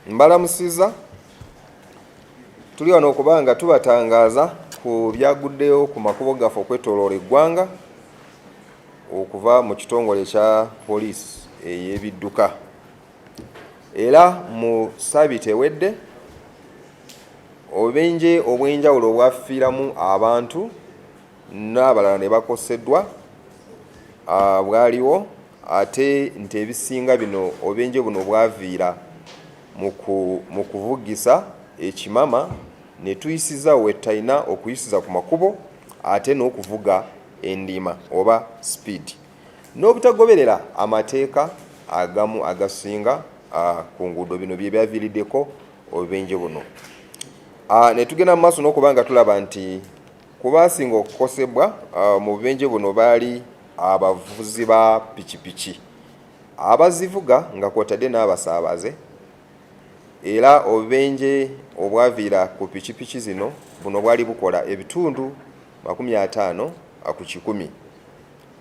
Mbalamusiza tuli wano okubanga tubatangaza ku byaguddeyo ku makubo gaffe okwetooloola eggwanga okuva mu kitongole kya poliisi ey'ebidduka. Era mu ssabbiiti ewedde obubenje obw'enjawulo obwafiiramu abantu n'abalala ne bakoseddwa bwaliwo, ate nti ebisinga bino obubenje buno bwaviira mu kuvugisa ekimama ne tuyisiza wettalina okuyisiza ku makubo ate n'okuvuga endima oba speed n'obutagoberera amateeka agamu agasinga ku nguudo bino bye byaviiriddeko obubenje buno. Ne tugenda mu maaso n'okubanga tulaba nti ku baasinga okukosebwa mu bubenje buno baali abavuzi ba pikipiki abazivuga nga kwotadde n'abasaabaze. Era obubenje obwaviira ku pikipiki zino buno bwali bukola ebitundu 50 ku 100.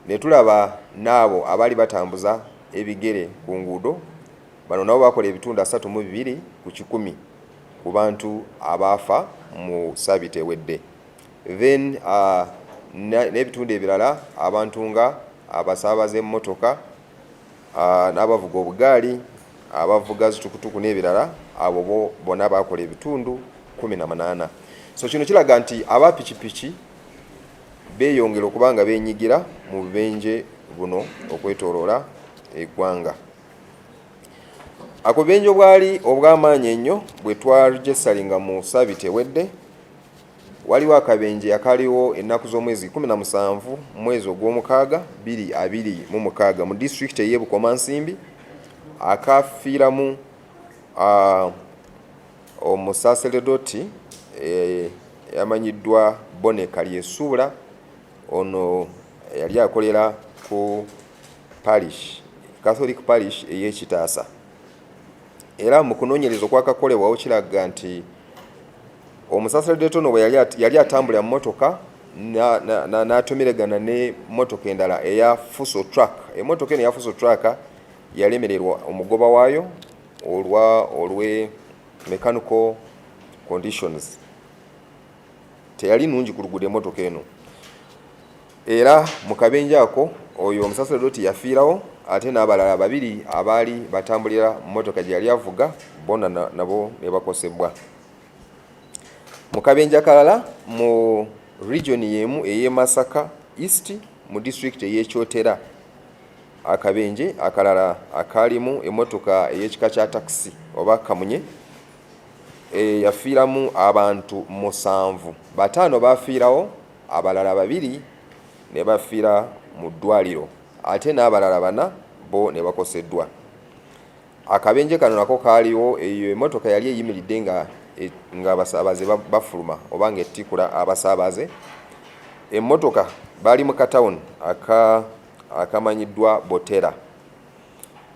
Ne tulaba n'abo abaali batambuza ebigere ku nguudo bano nabo bakola ebitundu 32 ku 100 ku bantu abaafa mu ssabbiiti ewedde. Then n'ebitundu ebirala abantu nga abasaabaze emmotoka n'abavuga obugaali abavuga zitukutuku n'ebirala abo bonna bakola ebitundu 18. So kino kiraga nti abapikipiki beeyongera okubanga beenyigira mu bubenje buno okwetooloola eggwanga. Ako bubenje obwali obw'amaanyi ennyo bwe twajesalinga mu ssabbiiti ewedde, waliwo akabenje akaliwo ennaku z'omwezi 17 mwezi ogw'omukaaga 2026 mu disitulikiti ey'e Bukomansimbi akafiiramu omusaaseredoti yamanyiddwa Boneka Lyesuula. Ono yali akolera ku parish Catholic parish ey'Ekitaasa. Era mu kunoonyereza okwakakolebwawo kiraga nti omusaaseredoti ono bwe yali atambulira mu mmotoka n'atomeregana n'emmotoka endala eya Fuso Truck. Emmotoka eno eya Fuso Truck yalemererwa omugoba waayo olwe mechanical conditions. Teyali nungi ku luguudo emmotoka eno. Era mu kabenje ako oyo omusaaseredoti yafiirawo ate n'abalala 2 abaali batambulira mu mmotoka gye yali avuga bonna nabo ne bakosebwa. Mu kabenje akalala mu region y'emu ey'e Masaka East mu district ey'e Kyotera, akabenje akalala akalimu emmotoka ey'ekika kya taxi oba kamunye yafiiramu abantu 7. 5 bafiirawo, abalala 2 ne bafiira mu ddwaliro ate n'abalala 4 bo ne bakoseddwa. Akabenje kano nako kaaliwo, eyo emmotoka yali eyimiridde nga abasaabaze bafuluma oba ng'ettikula abasaabaze. Emmotoka baali mu katawuni akamanyiddwa Botera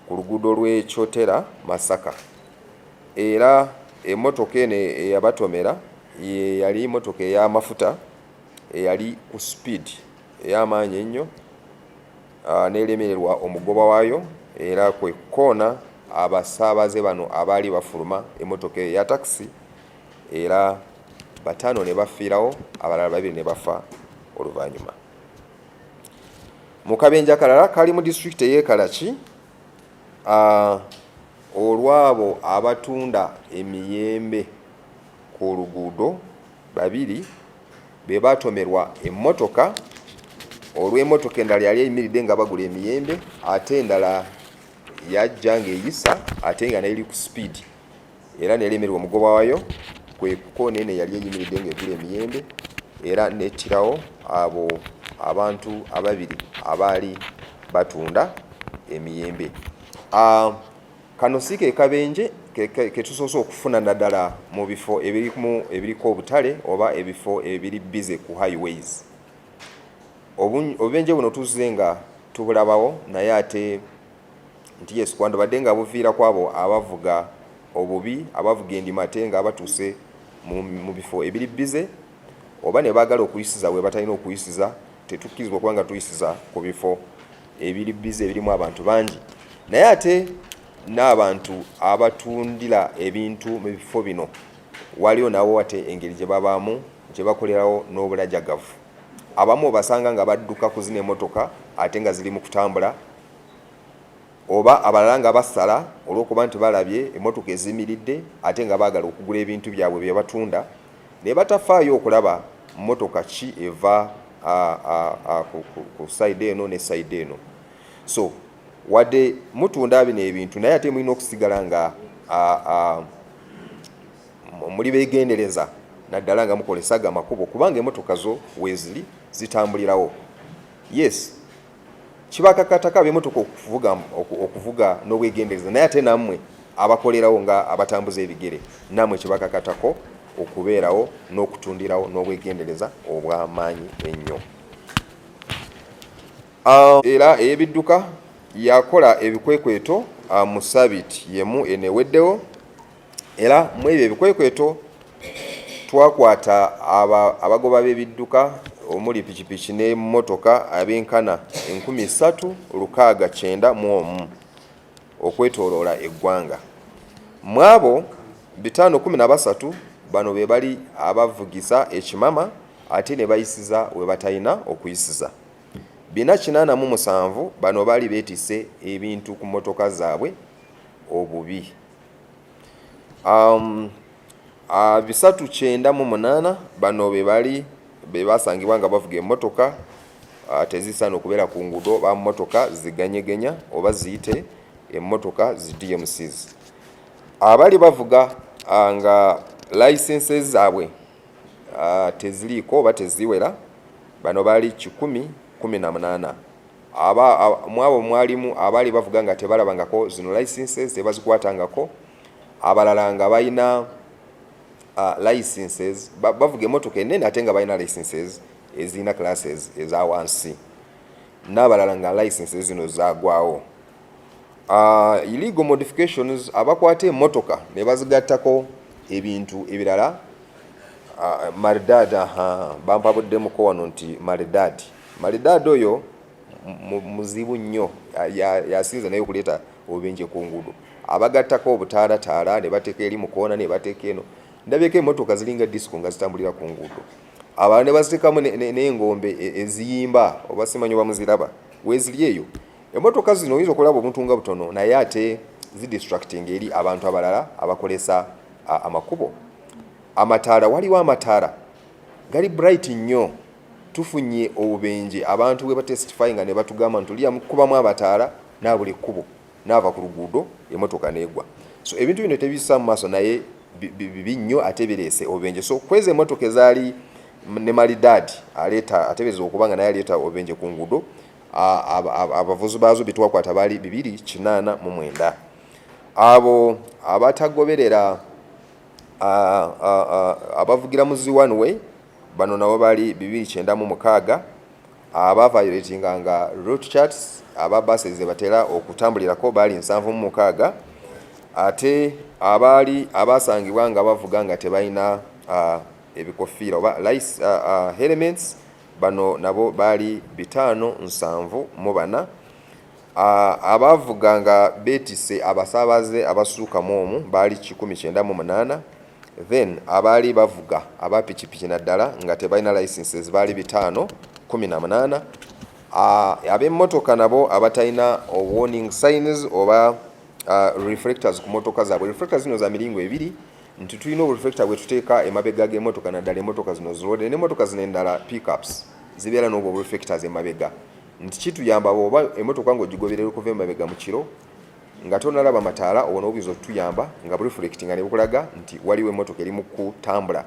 ku luguudo lw'e Kyotera Masaka. Era emmotoka eno eyabatomera yali emmotoka ey'amafuta eyali ku speed ey'amaanyi ennyo n'elemererwa omugoba waayo, era kwe koona abasaabaze bano abaali bafuluma emmotoka eya taxi, era 5 ne bafiirawo, abalala 2 ne bafa oluvannyuma. Mu kabenje akalala kali mu disitulikiti ey'e Karachi, olw'abo abatunda emiyembe ku luguudo 2 be batomerwa emmotoka olw'emmotoka endala yali eyimiridde nga bagula emiyembe ate endala yajja ng'eyisa ate nga n'eri ku speed, era n'elemererwa omugoba waayo kwe kukoona eno yali eyimiridde ng'egula emiyembe, era n'ettirawo abo abantu 2 abaali batunda emiyembe. Kano si ke kabenje ke tusoose okufuna naddala mu bifo ebiriko obutale oba ebifo ebiri bize ku highways. Obubenje buno tuzze nga tubulabawo, naye ate nti yes kwandibadde nga buviira ku abo abavuga obubi, abavuga endima ate nga batuuse mu bifo ebiri bize oba ne baagala okuyisiza we batalina okuyisiza. Tetukkirizibwa kubanga tuyisiza ku bifo ebiri bize ebirimu abantu bangi. Naye ate n'abantu abatundira ebintu mu bifo bino waliwo nabo ate engeri gye babaamu gye bakolerawo n'obulajagavu. Abamu obasanga nga badduka ku zino emmotoka ate nga ziri mu kutambula, oba abalala nga basala olw'okuba nti balabye emmotoka eziyimiridde ate nga baagala okugula ebintu byabwe bye batunda, ne batafaayo okulaba mmotoka ki eva ku sayidi eno ne sayidi eno. So wadde mutunda bino ebintu naye ate mulina okusigala nga muli beegendereza naddala nga mukolesa aga makubo, kubanga emmotoka zo weeziri zitambulirawo. Yes, kibakakatako ab'emmotoka okuvuga n'obwegendereza, naye ate nammwe abakolerawo nga abatambuza ebigere nammwe kibakakatako okubeerawo n'okutundirawo n'obwegendereza obw'amaanyi ennyo. Era ey'ebidduka yakola ebikwekweto mu sabiiti yemu eneweddewo, era mu ebyo ebikwekweto twakwata abagoba b'ebidduka omuli pikipiki n'emmotoka abenkana 3691 okwetooloola eggwanga. Mu abo 513 bano be bali abavugisa ekimama ate ne bayisiza we batalina okuyisiza. 487 bano bali beetisse ebintu ku mmotoka zaabwe obubi. 398 bano be basangibwa nga bavuga emmotoka tezisaana okubeera ku nguudo ba mmotoka ziganyegenya oba ziyite emmotoka zi DMCs. Abali bavuga nga licenses zaabwe teziriiko oba teziwera, bano bali 118. Mu abo mwalimu abali bavuga nga tebalabangako zino licenses tebazikwatangako, abalala nga balina licenses bavuga emmotoka ennene ate nga balina licenses ezirina classes eza wansi, n'abalala nga licenses zino zaagwawo. Illegal modifications abakwata emmotoka ne bazigattako ebintu ebirala maridad bampabuddemukko wano nti maridad oyo muzibu nnyo, yasinza naye okuleeta obubenje ku nguudo. Abagattako obutaala ne bateeka eri mu koona ne bateeka eno, ndabyeko emmotoka ziringa disco nga zitambulira ku nguudo. Abalala ne baziteekamu n'engombe eziyimba oba simanyi oba muziraba weeziri eyo. Emmotoka zino oyinza okulaba obuntu nga butono naye ate zidistracting eri abantu abalala abakolesa amakubo. Amataala, waliwo amataala gali bright nnyo, tufunye obubenje abantu bwe batestifyinga ne batugamba nti oliya kubamu abataala n'abuli kkubo n'ava ku luguudo emmotoka neegwa. So ebintu bino tebissa mu maaso naye bibi nnyo ate bireese obubenje. So kweza emmotoka ezaali ne maridad atebereza okubanga naye aleeta obubenje ku nguudo, abavuzi baazo bitwakwata baali 289. Abo abatagoberera abavugira mu ziwanwe bano nabo baali 296. Abavayoletinga nga route charts aba buses batera okutambulirako baali 76. Ate abasangibwa nga bavuga nga tebalina ebikofiira oba helmets bano nabo baali 574. Abavuga nga beetisse abasaabaze abasuuka mu omu baali 198. Then abaali bavuga abapikipiki naddala nga tebalina licenses baali 518. Ab'emmotoka nabo abatalina warning signs oba reflectors ku mmotoka zaabwe. Reflectors zino za miringo ebiri, nti tulina reflector bwe tuteeka emabega g'emmotoka naddala emmotoka zino ziroode n'emmotoka zino endala pickups zibeera n'obwo reflectors emabega, nti kituyamba oba emmotoka ng'ogigoberera okuva emabega mu kiro nga tonalaba mataala obwo obuyinza okutuyamba nga reflecting nga ne bukulaga nti waliwo emmotoka eri mu kutambula.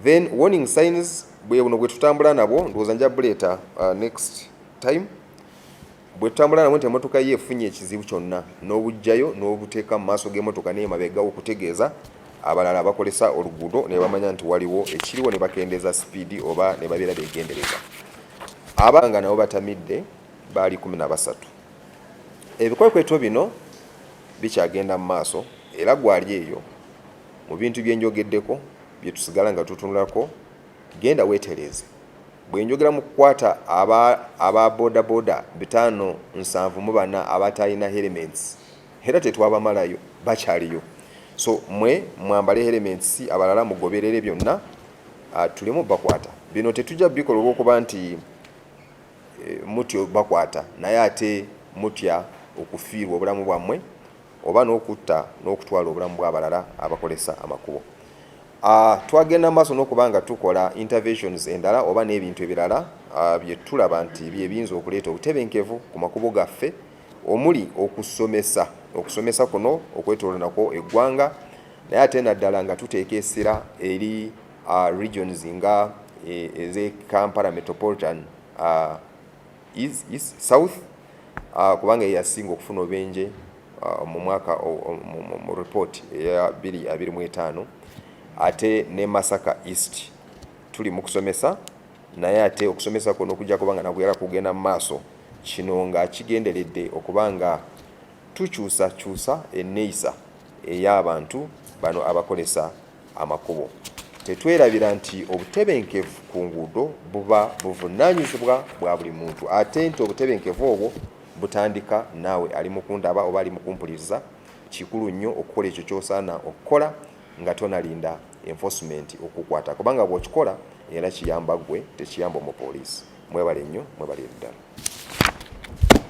Then warning signs bwe buno bwe tutambula nabwo ndowooza nja buleeta next time. Bwe tutambula nabwo nti emmotoka ye efunye ekizibu kyonna n'obujjayo n'obuteeka mu maaso g'emmotoka n'emabega okutegeeza abalala abakolesa oluguudo ne bamanya nti waliwo ekiriwo ne bakendeeza sipiidi oba ne babeera beegendereza. Abanga nabo batamidde baali 13. Ebikwekweto bino bikyagenda mu maaso era gwali eyo mu bintu bye njogeddeko bye tusigala nga tutunulako, genda weetereeze. Bwe njogera mu kukwata aba boda 574 abatalina helmets era tetwabamalayo bakyaliyo. So mwe mwambale elements abalala mugoberere byonna tulemu bakwata. Bino tetujja bikola olw'okuba nti mutyo bakwata naye ate mutya okufiirwa obulamu bwammwe oba n'okutta n'okutwala obulamu bw'abalala abakolesa amakubo. Twagenda maaso n'okuba nga tukola interventions endala oba n'ebintu ebirala bye tulaba nti byebiyinza okuleeta obutebenkevu ku makubo gaffe, omuli okusomesa kuno okwetooloola nakwo eggwanga, naye ate naddala nga tuteeka essira eri regions nga ez'e Kampala Metropolitan South kubanga yasinga okufuna obenje mu mwaka mu report eya 2025, ate ne Masaka East tuli mu kusomesa, naye ate okusomesa kuno kujja kubanga nakuyala kugenda mu maaso kino nga kigenderedde okubanga tukyusa enneeyisa ey'abantu bano abakolesa amakubo. Tetwerabira nti obutebenkevu ku nguudo buba buvunaanyizibwa bwa buli muntu, ate nti obutebenkevu obwo butandika naawe ali mukundaba oba ali mukumpuliriza. Kikulu nnyo okukola ekyo ky'osaana okukola nga tonalinda enforcement okukwata, kubanga bw'okikola era kiyamba gwe, tekiyamba omupoliisi. Mwebale nnyo, mwebale ddala.